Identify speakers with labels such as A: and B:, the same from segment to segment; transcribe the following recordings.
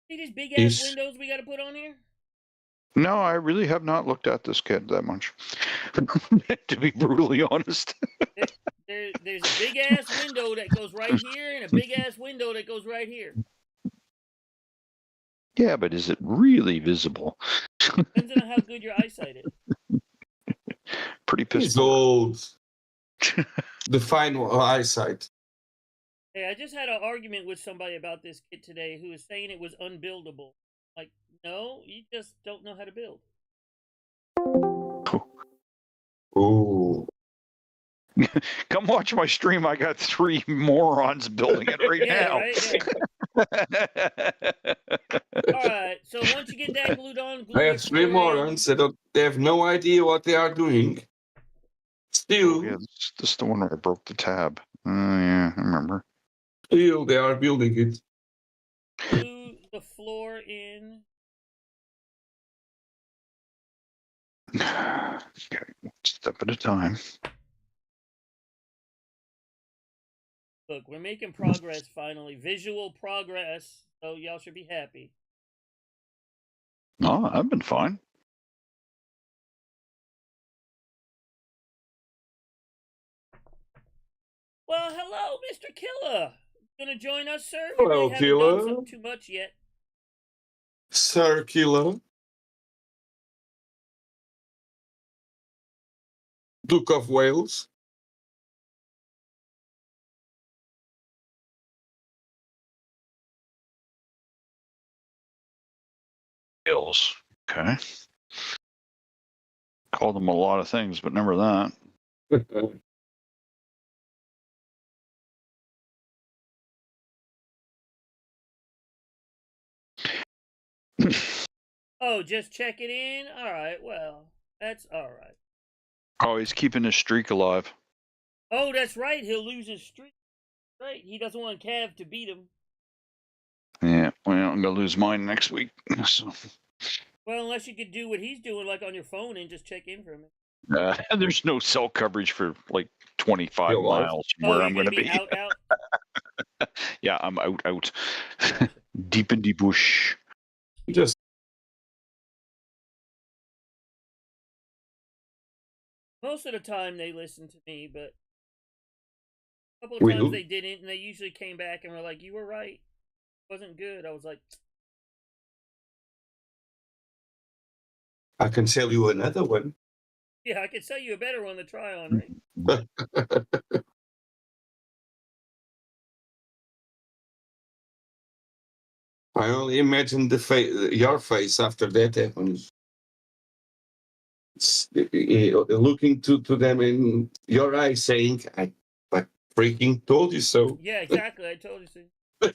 A: See these big ass windows we got to put on here?
B: No, I really have not looked at this kid that much, to be brutally honest.
A: There's a big ass window that goes right here and a big ass window that goes right here.
B: Yeah, but is it really visible?
A: Depends on how good your eyesight is.
B: Pretty pissed.
C: He's old. The fine eyesight.
A: Hey, I just had an argument with somebody about this kit today who was saying it was unbuildable. Like, no, you just don't know how to build.
C: Ooh.
B: Come watch my stream. I got 3 morons building it right now.
A: Right, yeah. All right, so once you get that glued on,
C: I have 3 morons that they have no idea what they are doing. Still,
B: yeah, this is the one where I broke the tab. Yeah, I remember.
C: Still, they are building it.
A: Glue the floor in.
B: Okay, one step at a time.
A: Look, we're making progress finally. Visual progress. So y'all should be happy.
B: Oh, I've been fine.
A: Well, hello, Mr. Killer. Gonna join us, sir?
C: Hello,
A: really
C: Killer.
A: Haven't done too much yet.
C: Sir Killer. Duke of Wales.
B: Hills. Okay. Called them a lot of things, but never that.
A: Oh, just check it in? All right, well, that's all right.
B: Oh, he's keeping his streak alive.
A: Oh, that's right. He'll lose his streak. Right. He doesn't want Cav to beat him.
B: Yeah, well, I'm going to lose mine next week. So.
A: Well, unless you could do what he's doing, like on your phone, and just check in for him.
B: There's no cell coverage for like 25 miles from where I'm going to be.
A: Out.
B: Yeah, I'm out. Deep in the bush.
C: Just
A: most of the time they listen to me, but a couple of times they didn't, and they usually came back and were like, "You were right. It wasn't good." I was like,
C: I can sell you another one.
A: Yeah, I could sell you a better one to try on, right?
C: I only imagine your face after that happens. Looking to them in your eyes saying, I freaking told you so.
A: Yeah, exactly. I told you so.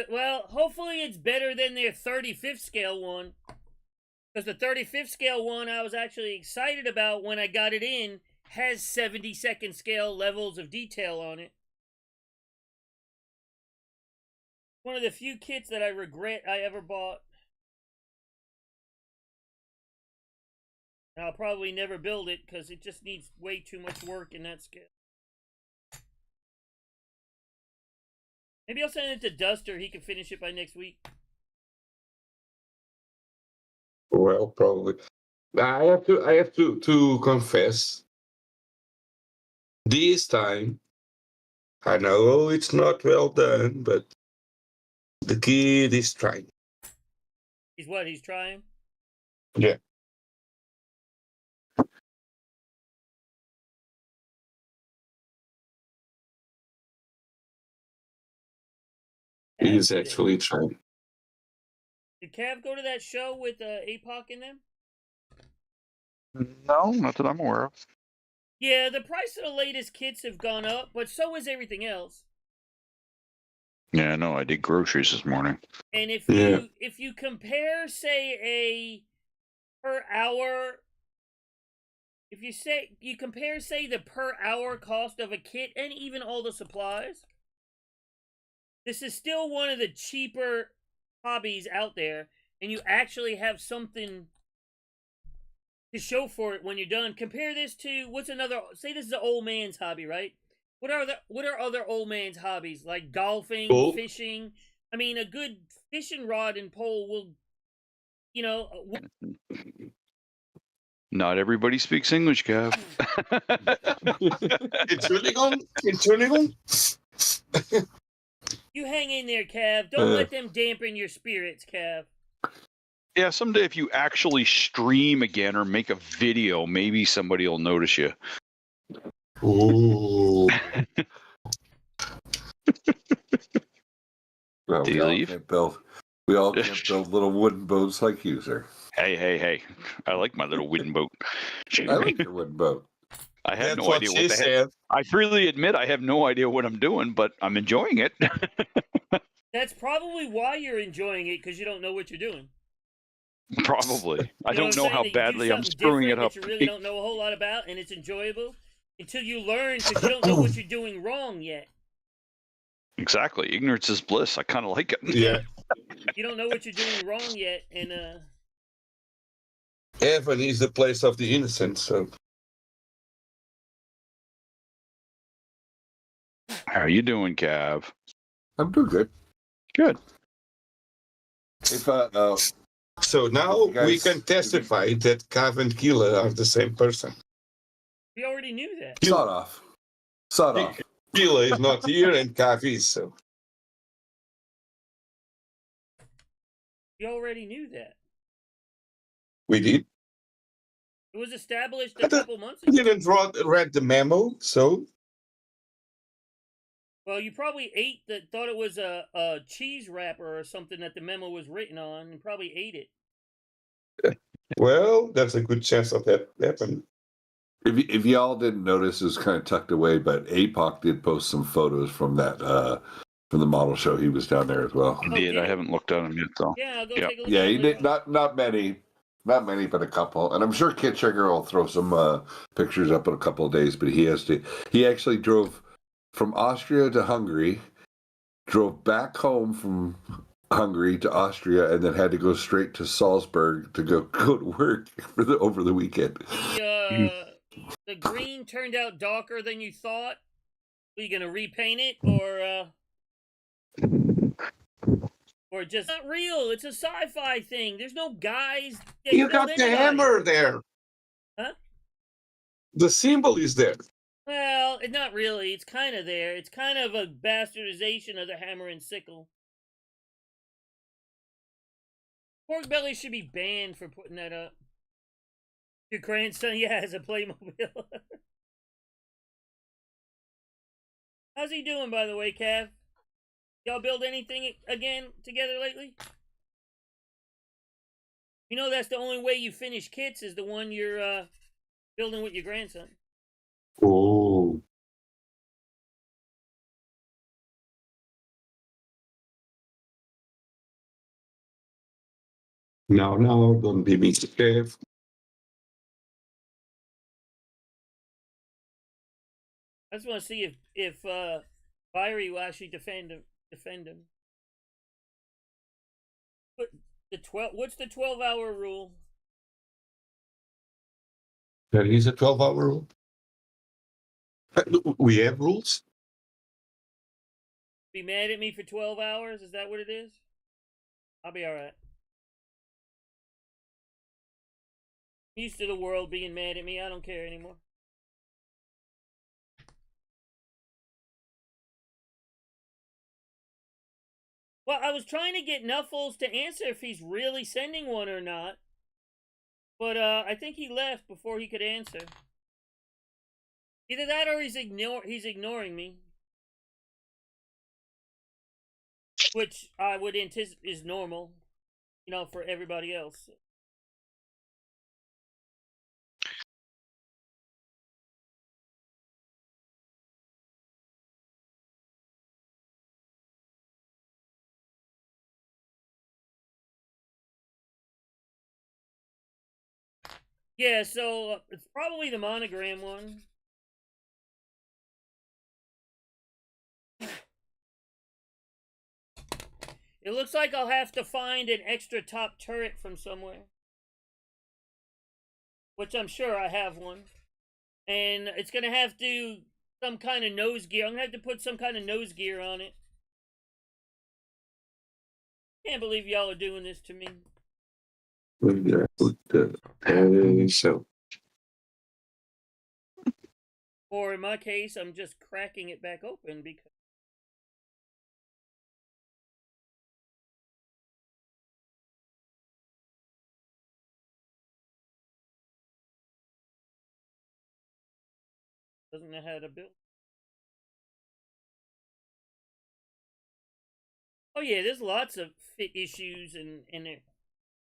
A: Well, hopefully it's better than their 35th scale one. Because the 35th scale one I was actually excited about when I got it in has 72nd scale levels of detail on it. One of the few kits that I regret I ever bought. And I'll probably never build it because it just needs way too much work in that scale. Maybe I'll send it to Duster. He can finish it by next week.
C: Well, probably. I have to confess. This time, I know it's not well done, but the kid is trying.
A: He's what? He's trying?
C: Yeah. He is actually trying.
A: Did Cav go to that show with APOC in them?
B: No, not that I'm aware of.
A: Yeah, the price of the latest kits have gone up, but so is everything else.
B: Yeah, no, I did groceries this morning.
A: And if you compare, say, a per hour, if you compare, say, the per hour cost of a kit and even all the supplies, this is still one of the cheaper hobbies out there, and you actually have something to show for it when you're done. Compare this to what's another? Say this is an old man's hobby, right? What are other old man's hobbies like golfing, fishing? I mean, a good fishing rod and pole will, you know,
B: Not everybody speaks English, Gav.
C: Entschuldigung.
A: you hang in there, Cav. Don't let them dampen your spirits, Cav.
B: Yeah, someday if you actually stream again or make a video, maybe somebody will notice you.
C: Ooh.
D: Well,
B: Do you leave?
D: We all can't build little wooden boats like you, sir.
B: Hey. I like my little wooden boat.
D: I like your wooden boat.
B: I have
C: That's
B: no idea what the heck. I freely admit I have no idea what I'm doing, but I'm enjoying it.
A: That's probably why you're enjoying it, because you don't know what you're doing.
B: Probably. I
A: You know
B: don't know
A: what I'm
B: how
A: saying? That you do
B: badly I'm
A: something
B: screwing it
A: different
B: up.
A: that you really don't know a whole lot about, and it's enjoyable until you learn, because you don't know what you're doing wrong yet.
B: Exactly. Ignorance is bliss. I kind of like it.
C: Yeah.
A: You don't know what you're doing wrong yet, and
C: Heaven is the place of the innocent, so.
B: How are you doing, Cav?
D: I'm doing good.
B: Good.
D: If
C: So now
D: You guys-
C: we can testify that Cav and Keela are the same person.
A: we already knew that.
D: sawed off.
C: Keela is not here and Cav is, so.
A: We already knew that.
C: We did.
A: It was established
C: I
A: a couple months
C: I
A: ago.
C: didn't read the memo, so.
A: Well, you probably thought it was a cheese wrapper or something that the memo was written on, and probably ate it.
C: Well, that's a good chance of that happening.
D: If y'all didn't notice, it was kind of tucked away, but APOC did post some photos from that from the model show. He was down there as well.
B: I did. I haven't looked at him yet, though.
A: Yeah, I'll go
B: Yeah.
A: take a look
D: Yeah,
A: at
D: he
A: it
D: did
A: later.
D: not many, but a couple. And I'm sure Kit Sugar will throw some pictures up in a couple of days. But he actually drove from Austria to Hungary, drove back home from Hungary to Austria, and then had to go straight to Salzburg to go to work over the weekend.
A: The green turned out darker than you thought. Are you gonna repaint it, or just not real? It's a sci-fi thing. There's no guys. that
C: You
A: killed
C: got the
A: anybody.
C: hammer there.
A: Huh?
C: The symbol is there.
A: Well, not really. It's kind of there. It's kind of a bastardization of the hammer and sickle. Pork Belly should be banned for putting that up. Your grandson, yeah, has a Playmobil. How's he doing, by the way, Cav? Y'all build anything again together lately? You know that's the only way you finish kits is the one you're building with your grandson.
C: Oh. No, don't be mischief.
A: I just want to see if Fiery will actually defend him. But what's the 12-hour rule?
C: There is a 12-hour rule. We have rules.
A: Be mad at me for 12 hours? Is that what it is? I'll be alright. Used to the world being mad at me. I don't care anymore. Well, I was trying to get Nuffles to answer if he's really sending one or not. But I think he left before he could answer. Either that or he's ignoring me. Which I would anticipate is normal, you know, for everybody else. Yeah, so it's probably the monogram one. It looks like I'll have to find an extra top turret from somewhere. Which I'm sure I have one. And it's going to have to some kind of nose gear. I'm going to have to put some kind of nose gear on it. Can't believe y'all are doing this to me.
C: So,
A: Or in my case, I'm just cracking it back open because. Doesn't know how to build. Oh yeah, there's lots of fit issues and it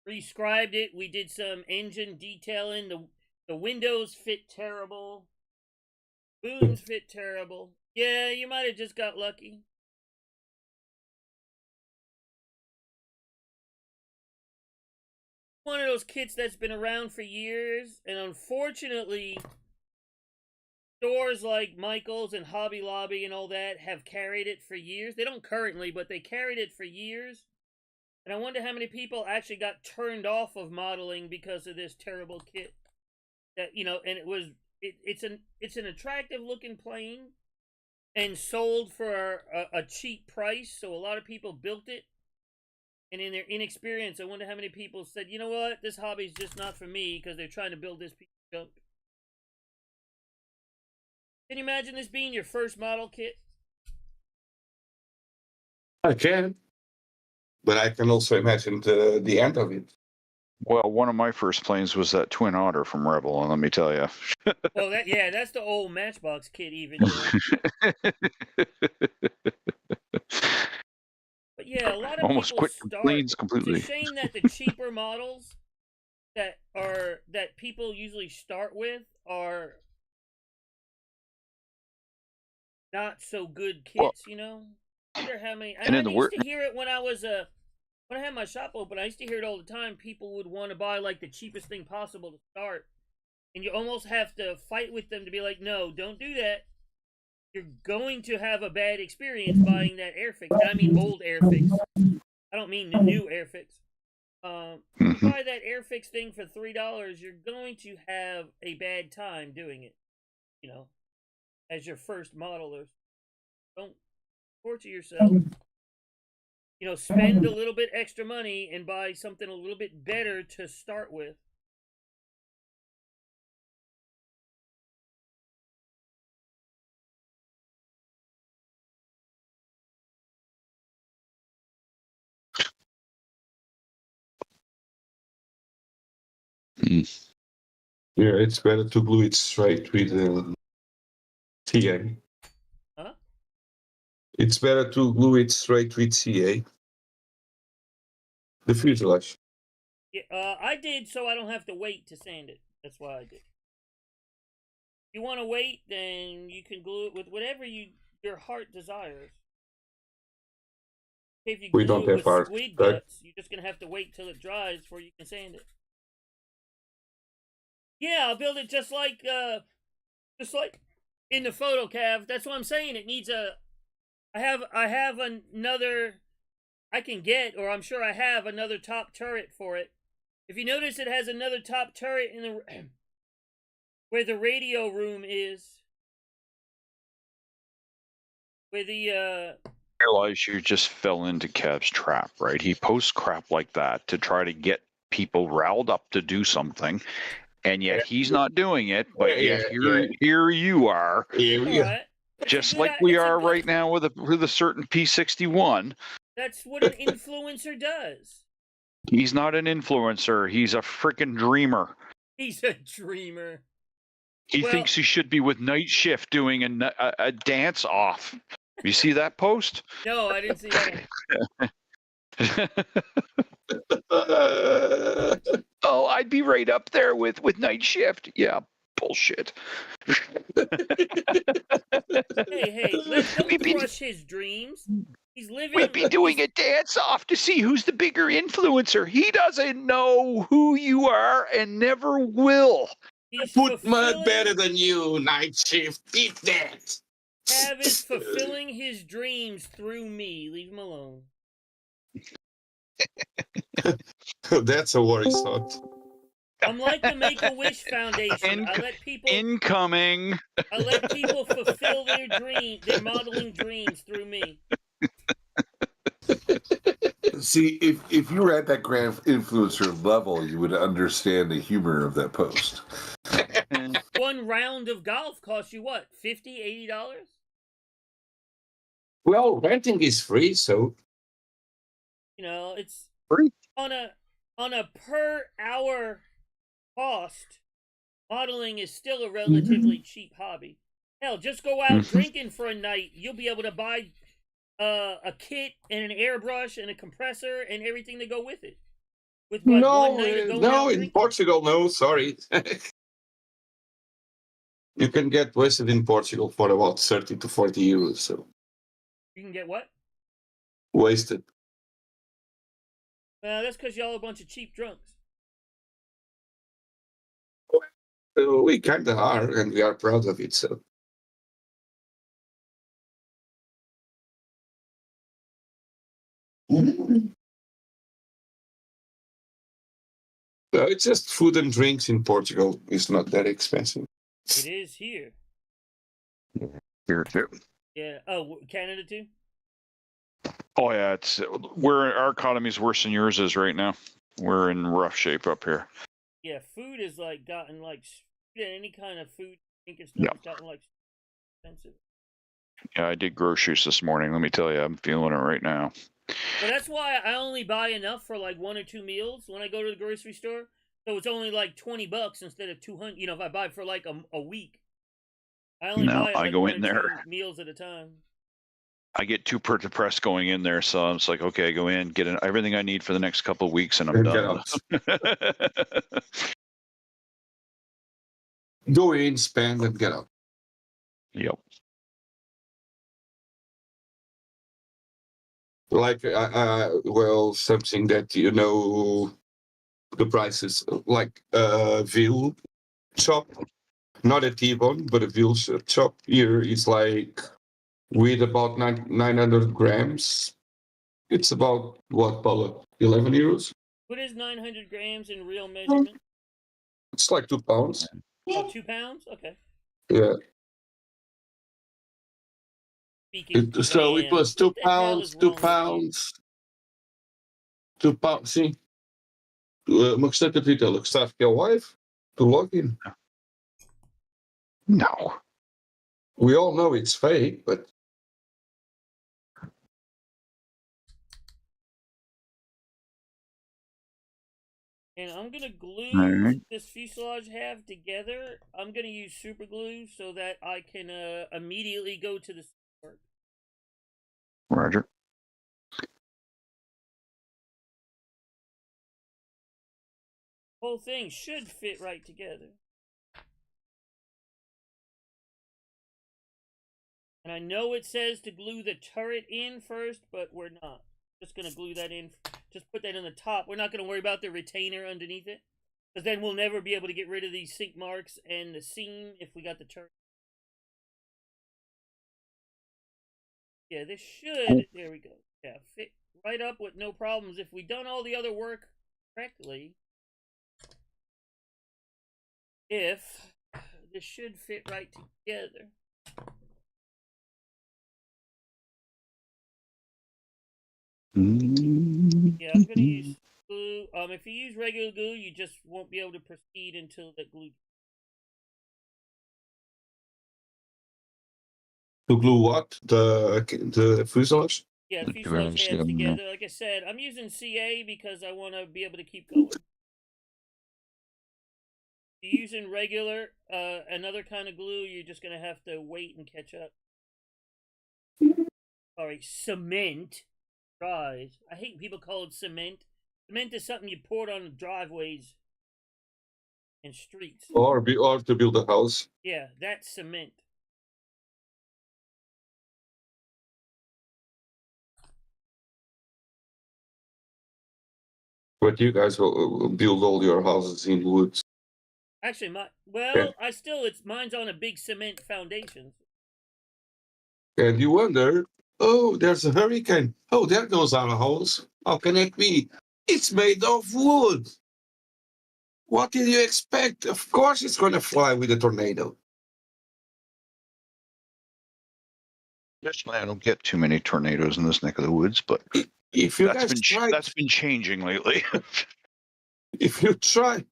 A: prescribed it. We did some engine detailing. The windows fit terrible. Booms fit terrible. Yeah, you might have just got lucky. One of those kits that's been around for years, and unfortunately, stores like Michael's and Hobby Lobby and all that have carried it for years. They don't currently, but they carried it for years. And I wonder how many people actually got turned off of modeling because of this terrible kit. That, you know, and it's an attractive looking plane and sold for a cheap price. So a lot of people built it. And in their inexperience, I wonder how many people said, you know what, this hobby's just not for me because they're trying to build this piece of junk. Can you imagine this being your first model kit?
C: I can. But I can also imagine the end of it.
B: Well, one of my first planes was that Twin Otter from Rebel, and let me tell you.
A: Well, that's the old Matchbox kit even. But yeah, a lot of
B: Almost
A: people
B: quit
A: start.
B: planes completely.
A: It's a shame that the cheaper models that people usually start with are not so good kits,
B: Well,
A: you know. I wonder how many.
B: and
A: I
B: in the
A: used to hear it when I had my shop open. I used to hear it all the time. People would want to buy like the cheapest thing possible to start, and you almost have to fight with them to be like, no, don't do that. You're going to have a bad experience buying that Airfix. And I mean old Airfix. I don't mean the new Airfix. You buy that Airfix thing for $3, you're going to have a bad time doing it. You know, as your first modeler. Don't torture yourself. You know, spend a little bit extra money and buy something a little bit better to start with.
C: Yeah, it's better to glue it straight with CA.
A: Huh?
C: It's better to glue it straight with CA. The fuselage.
A: Yeah, I did so I don't have to wait to sand it. That's why I did. If you want to wait, then you can glue it with whatever your heart desires. If you
C: We
A: glue
C: don't
A: it
C: have
A: with
C: heart,
A: squid
C: right?
A: guts, you're just gonna have to wait till it dries before you can sand it. Yeah, I'll build it just like in the photo, Cav. That's what I'm saying. It needs a. I have another. I can get, or I'm sure I have another top turret for it. If you notice, it has another top turret in the where the radio room is. Where the
B: Realize you just fell into Kev's trap, right? He posts crap like that to try to get people riled up to do something, and yet he's not doing it. But yet here you are, just like we are right now with a certain P61.
A: That's what an influencer does.
B: He's not an influencer. He's a freaking dreamer.
A: He's a dreamer.
B: He thinks he should be with Night Shift doing a dance off. You see that post?
A: No, I didn't see that.
B: Oh, I'd be right up there with Night Shift. Yeah, bullshit.
A: Hey, let's don't crush his dreams. He's living.
B: We'd be doing a dance off to see who's the bigger influencer. He doesn't know who you are and never will.
A: He's
C: put mud better than you, Night Shift. Eat that.
A: Cav is fulfilling his dreams through me. Leave him alone.
C: That's a worry thought.
A: I'm like the Make-A-Wish Foundation. I let people
B: incoming.
A: I let people fulfill their modeling dreams through me.
D: See, if you were at that grand influencer level, you would understand the humor of that post.
A: One round of golf costs you what, $50, $80?
C: Well, renting is free, so
A: You know, it's
B: Free.
A: on a per hour cost. Modeling is still a relatively cheap hobby. Hell, just go out drinking for a night. You'll be able to buy a kit and an airbrush and a compressor and everything to go with it. With what, one night of going out
C: in
A: drinking?
C: Portugal, no, sorry. You can get wasted in Portugal for about 30 to 40 euros. So
A: You can get what?
C: wasted.
A: That's because y'all are a bunch of cheap drunks.
C: We kind of are, and we are proud of it. So it's just food and drinks in Portugal. It's not that expensive.
A: It is here.
B: Here too.
A: Yeah. Oh, Canada too?
B: Oh yeah, our economy's worse than yours is right now. We're in rough shape up here.
A: Yeah, food is like gotten like any kind of food, drink and stuff has gotten like expensive.
B: Yeah, I did groceries this morning. Let me tell you, I'm feeling it right now.
A: But that's why I only buy enough for like 1 or 2 meals when I go to the grocery store. So it's only like $20 instead of 200. You know, if I buy for like a week, I only buy
B: I
A: like
B: go
A: 1
B: in
A: or
B: there.
A: 2 meals at a time.
B: I get too depressed going in there, so I'm just like, okay, I go in, get everything I need for the next couple of weeks, and I'm done.
C: Go in, spend, and get out.
B: Yep.
C: Like, well, something that you know the prices, like a veal chop, not a T-bone, but a veal chop here is like with about 900 grams. It's about what, Paula? 11 euros?
A: What is 900 grams in real measurement?
C: It's like 2 pounds.
A: Oh, 2 pounds? Okay.
C: Yeah.
A: Speaking
C: So it was 2 pounds, 2 pounds. 2 pounds, sim. Uma questão que ele está aqui ao live, do login.
B: No.
C: We all know it's fake, but
A: and I'm going to glue this fuselage half together. I'm going to use super glue so that I can immediately go to the store.
B: Roger.
A: Whole thing should fit right together. And I know it says to glue the turret in first, but we're not. Just going to glue that in. Just put that in the top. We're not going to worry about the retainer underneath it. Because then we'll never be able to get rid of these sink marks and the seam if we got the turret. Yeah, this should, there we go. Yeah, fit right up with no problems. If we've done all the other work correctly, this should fit right together. Yeah, I'm going to use glue. If you use regular glue, you just won't be able to proceed until the glue.
C: to glue what? The fuselage?
A: Yeah, the fuselage heads together. Like I said, I'm using CA because I want to be able to keep going. If you're using regular, another kind of glue, you're just going to have to wait and catch up. Sorry, cement. Dries. I hate people call it cement. Cement is something you pour on driveways and streets.
C: Or to build a house.
A: Yeah, that's cement.
C: But you guys will build all your houses in woods.
A: Actually, mine's on a big cement foundation.
C: And you wonder, oh, there's a hurricane. Oh, there goes our house. How can it be? It's made of wood. What did you expect? Of course it's going to fly with a tornado.
B: I don't get too many tornadoes in this neck of the woods, but
C: if you guys try,
B: that's been changing lately.
C: if you try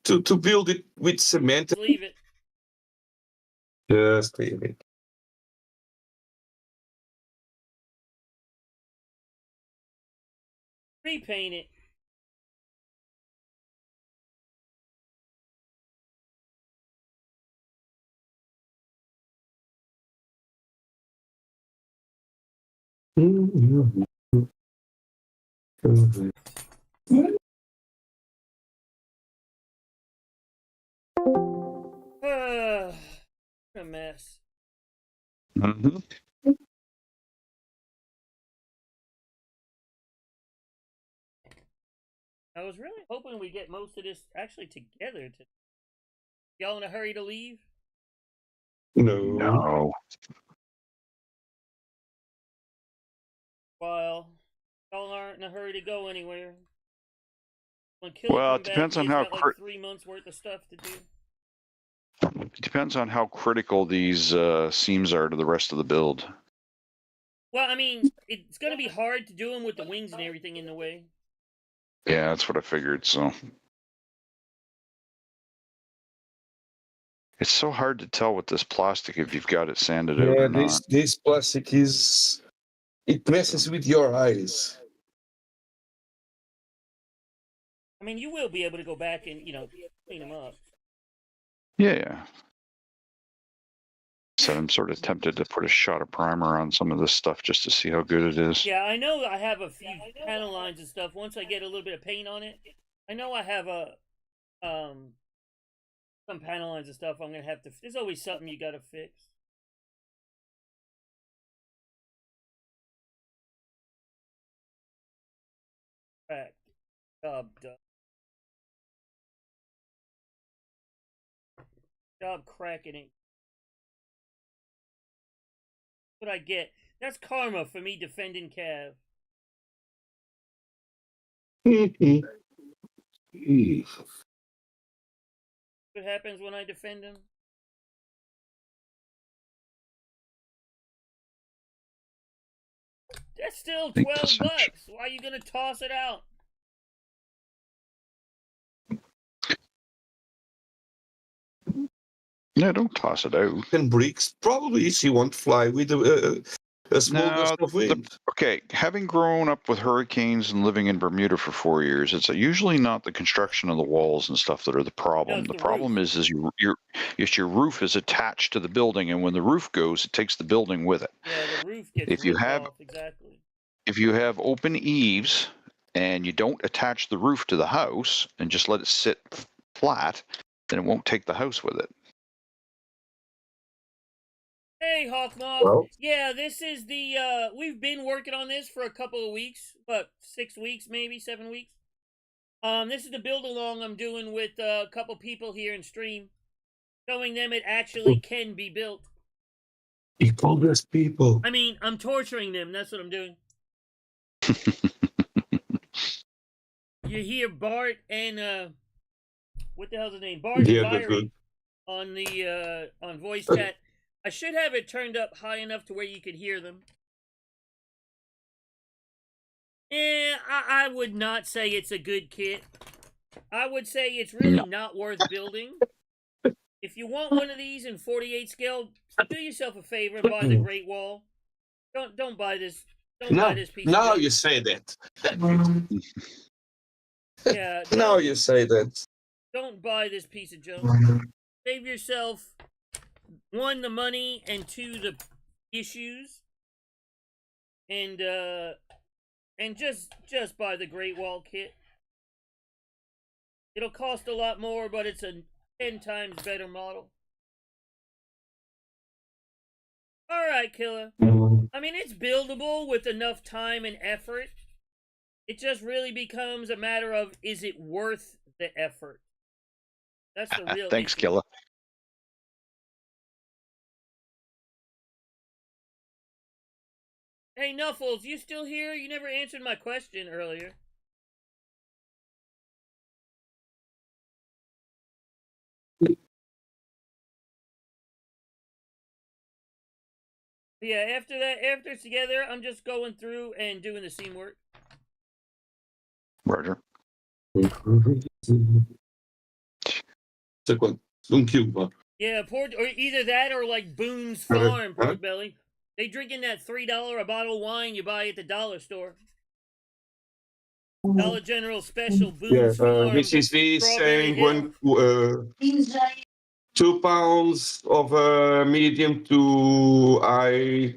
C: to build it with cement,
A: Leave it.
C: just leave it.
A: Repaint it. A mess.
B: Mm-hmm.
A: I was really hoping we get most of this actually together. Y'all in a hurry to leave?
B: No.
A: Well, y'all aren't in a hurry to go anywhere. When
B: Well, it depends on how
A: got like 3 months worth of stuff to do.
B: it depends on how critical these seams are to the rest of the build.
A: Well, I mean, it's going to be hard to do them with the wings and everything in the way.
B: Yeah, that's what I figured. So it's so hard to tell with this plastic if you've got it sanded out or not.
C: This plastic it messes with your eyes.
A: I mean, you will be able to go back and, clean them up.
B: Yeah. So I'm sort of tempted to put a shot of primer on some of this stuff just to see how good it is.
A: Yeah, I know I have a few panel lines and stuff. Once I get a little bit of paint on it, I know I have some panel lines and stuff I'm going to have to... There's always something you got to fix. Fact. Job cracking it. What I get. That's karma for me defending Cav. What happens when I defend him? That's still $12. Why are you gonna toss it out?
B: Yeah, don't toss it out.
C: And bricks, probably she won't fly with a small gust of wind.
B: Okay, having grown up with hurricanes and living in Bermuda for 4 years, it's usually not the construction of the walls and stuff that are the problem.
A: No,
B: the problem is your roof is attached to the building, and when the roof goes, it takes the building with it.
A: Yeah, the roof gets ripped off, exactly.
B: If you have open eaves and you don't attach the roof to the house and just let it sit flat, then it won't take the house with it.
A: Hey, Hawkmoth. Well, yeah, this is the, we've been working on this for a couple of weeks. 6 weeks, maybe 7 weeks. This is the build along I'm doing with a couple people here in stream. Showing them it actually can be built.
C: You call this people.
A: I mean, I'm torturing them. That's what I'm doing. You hear Bart and, what the hell's his name? Bart and Byron on the, on voice chat. I should have it turned up high enough to where you could hear them. I would not say it's a good kit. I would say it's really not worth building. If you want one of these in 48 scale, do yourself a favor and buy the Great Wall. Don't buy this. Buy this piece.
C: Now you say that.
A: Yeah.
C: Now you say that.
A: Don't buy this piece of junk. Save yourself 1, the money, and 2, the issues. And just buy the Great Wall kit. It'll cost a lot more, but it's a 10 times better model. Alright, Killer. I mean, it's buildable with enough time and effort. It just really becomes a matter of, is it worth the effort? That's the real
B: Thanks,
A: issue.
B: Killer.
A: Hey, Nuffles, you still here? You never answered my question earlier. Yeah, after it's together, I'm just going through and doing the seam work.
B: Roger.
C: Cuba.
A: Yeah, or either that or like Boone's Farm, Pork Belly. They drinking that $3 a bottle of wine you buy at the dollar store. Dollar General special, Boone's Farm.
C: Mrs. V is
A: Strawberry
C: saying
A: Hill.
C: 2 pounds of medium to high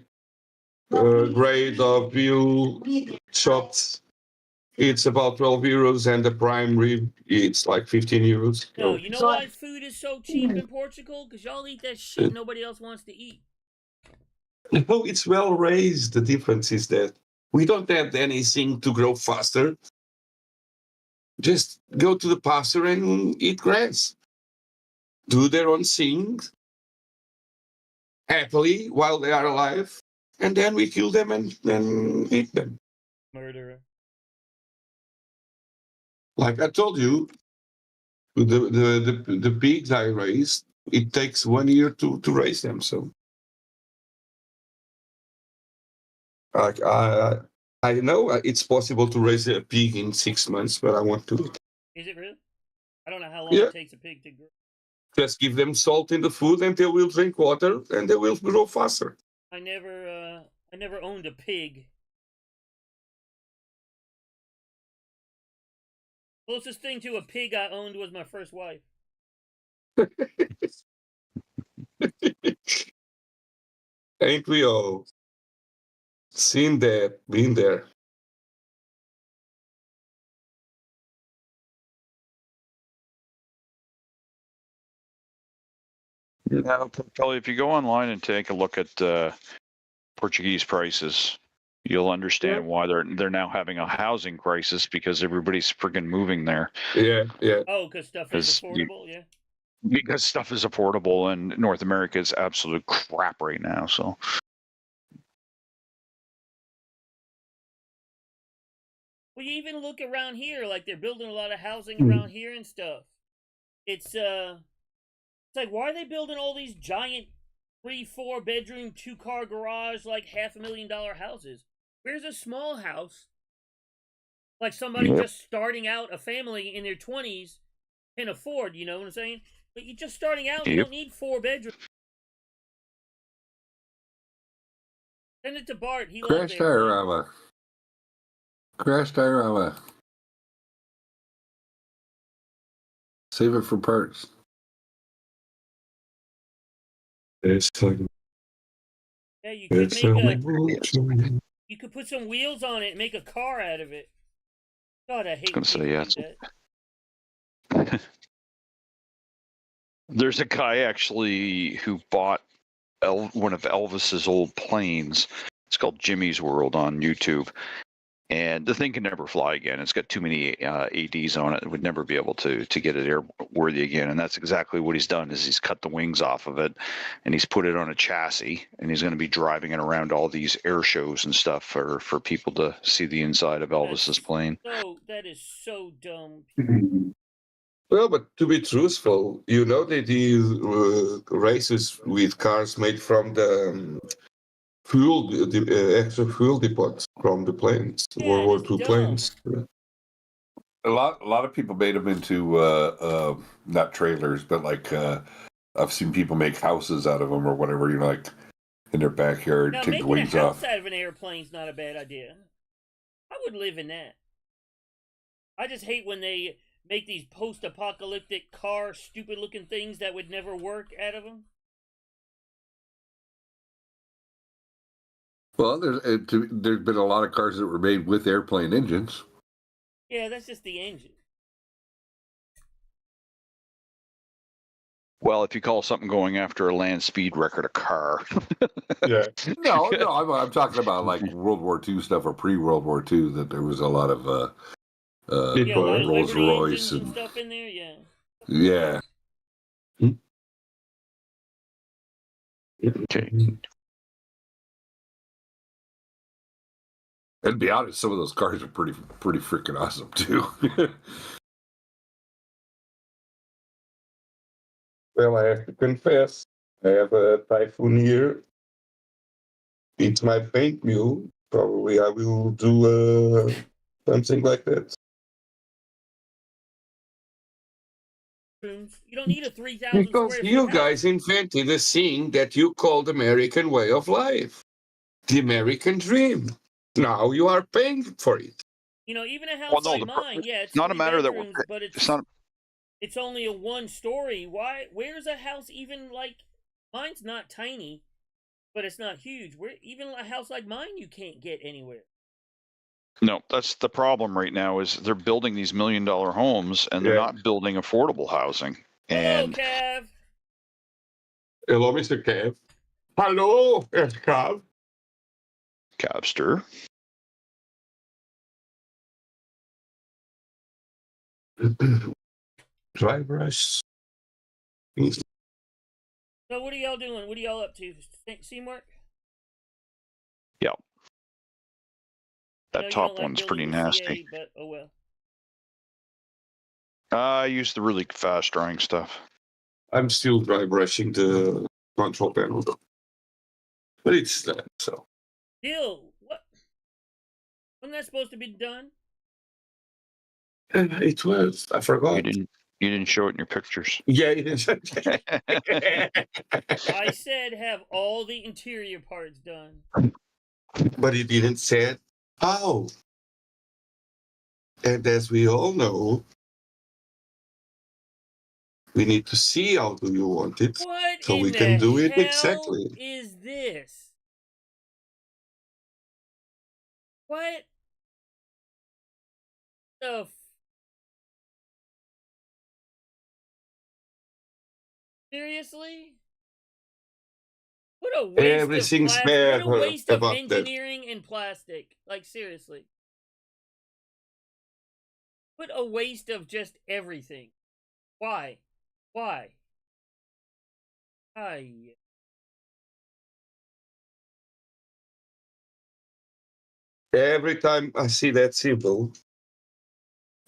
C: grade of veal chopped. It's about 12 euros, and the prime rib, it's like 15 euros.
A: No, you know why food is so cheap in Portugal? Because y'all eat that shit nobody else wants to eat.
C: No, it's well raised. The difference is that we don't have anything to grow faster. Just go to the pasture and eat grass. Do their own thing happily while they are alive, and then we kill them and then eat them.
A: Murderer.
C: Like I told you, the pigs I raised, it takes 1 year to raise them. So, like I know it's possible to raise a pig in 6 months, but I want to.
A: Is it really? I don't know how long it takes a pig to grow.
C: Just give them salt in the food, and they will drink water, and they will grow faster.
A: I never owned a pig. Closest thing to a pig I owned was my first wife.
C: Ain't we all? Seen that, been there.
B: Now, Kelly, if you go online and take a look at Portuguese prices, you'll understand why they're now having a housing crisis, because everybody's friggin' moving there.
C: Yeah.
A: Oh, because stuff is affordable, yeah.
B: Because stuff is affordable, and North America is absolute crap right now. So.
A: Well, you even look around here, like they're building a lot of housing around here and stuff. It's like, why are they building all these giant 3-4 bedroom 2-car garage, like $500,000 houses? Where's a small house, like somebody just starting out, a family in their 20s can afford? You know what I'm saying? But you're just starting out. You don't need 4 bedrooms. Send it to Bart. He loves it.
D: Crash diorama. Save it for parts.
C: It's like,
A: yeah, you could you could put some wheels on it and make a car out of it. God, I hate
B: that. There's a guy actually who bought one of Elvis's old planes. It's called Jimmy's World on YouTube. And the thing can never fly again. It's got too many ADs on it. It would never be able to get it airworthy again. And that's exactly what he's done, is he's cut the wings off of it, and he's put it on a chassis, and he's going to be driving it around all these air shows and stuff for people to see the inside of Elvis's plane.
A: That is so dumb.
C: Well, but to be truthful, you know, they do races with cars made from the fuel, the extra fuel depots from the planes, World War II planes.
D: A lot of people made them into not trailers, but like I've seen people make houses out of them or whatever. You know, like in their backyard, take the wings off.
A: Making a house out of an airplane's not a bad idea. I would live in that. I just hate when they make these post-apocalyptic car, stupid-looking things that would never work out of them.
D: Well, there's been a lot of cars that were made with airplane engines.
A: Yeah, that's just the engine.
B: Well, if you call something going after a land speed record a car.
C: Yeah.
D: No, I'm talking about like World War II stuff or pre-World War II, that there was a lot of Rolls Royce and
A: stuff in there, yeah.
D: Yeah.
B: Okay.
D: And to be honest, some of those cars are pretty freaking awesome too.
C: Well, I have to confess, I have a Typhoon here. It's my paint mule. Probably I will do something like that.
A: rooms. You don't need a 3,000
C: Because
A: square
C: you
A: foot house.
C: guys invented a thing that you called American way of life. The American dream. Now you are paying for it.
A: You know, even a house
B: Well, no,
A: like mine, yeah, it's
B: not a
A: 3
B: matter that
A: bedrooms, but
B: it's not.
A: it's only a 1-story. Why? Where's a house even like mine's not tiny, but it's not huge. Where even a house like mine you can't get anywhere.
B: No, that's the problem right now. Is they're building these $1 million homes and they're
C: Yeah.
B: not building affordable housing.
A: Hello,
B: And
A: Cav.
C: Hello, Mr. Kev. Hello, Kev.
B: Cabster.
C: Dry brush.
A: So what are y'all doing? What are y'all up to? Teamwork?
B: Yeah.
A: I know
B: That
A: you
B: top
A: don't like
B: one's
A: building
B: pretty
A: with CA,
B: nasty.
A: but oh well.
B: I use the really fast drying stuff.
C: I'm still dry brushing the control panel, but it's done. So
A: Bill, what? Wasn't that supposed to be done?
C: it was. I forgot.
B: You didn't show it in your pictures.
C: Yeah, it is.
A: I said have all the interior parts done.
C: But it didn't say how. And as we all know, we need to see how do you want it,
A: What
C: so
A: in
C: we
A: the
C: can do it
A: hell
C: exactly.
A: is this? What the seriously? What a waste
C: Everything's
A: of
C: bad
A: what a waste of
C: about that.
A: engineering and plastic. Like seriously. What a waste of just everything. Why? Why? Why?
C: Every time I see that symbol,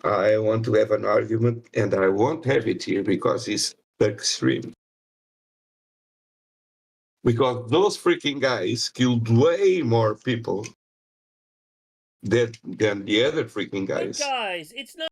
C: I want to have an argument, and I won't have it here because it's extreme. Because those freaking guys killed way more people than the other freaking
A: But
C: guys.
A: guys, it's not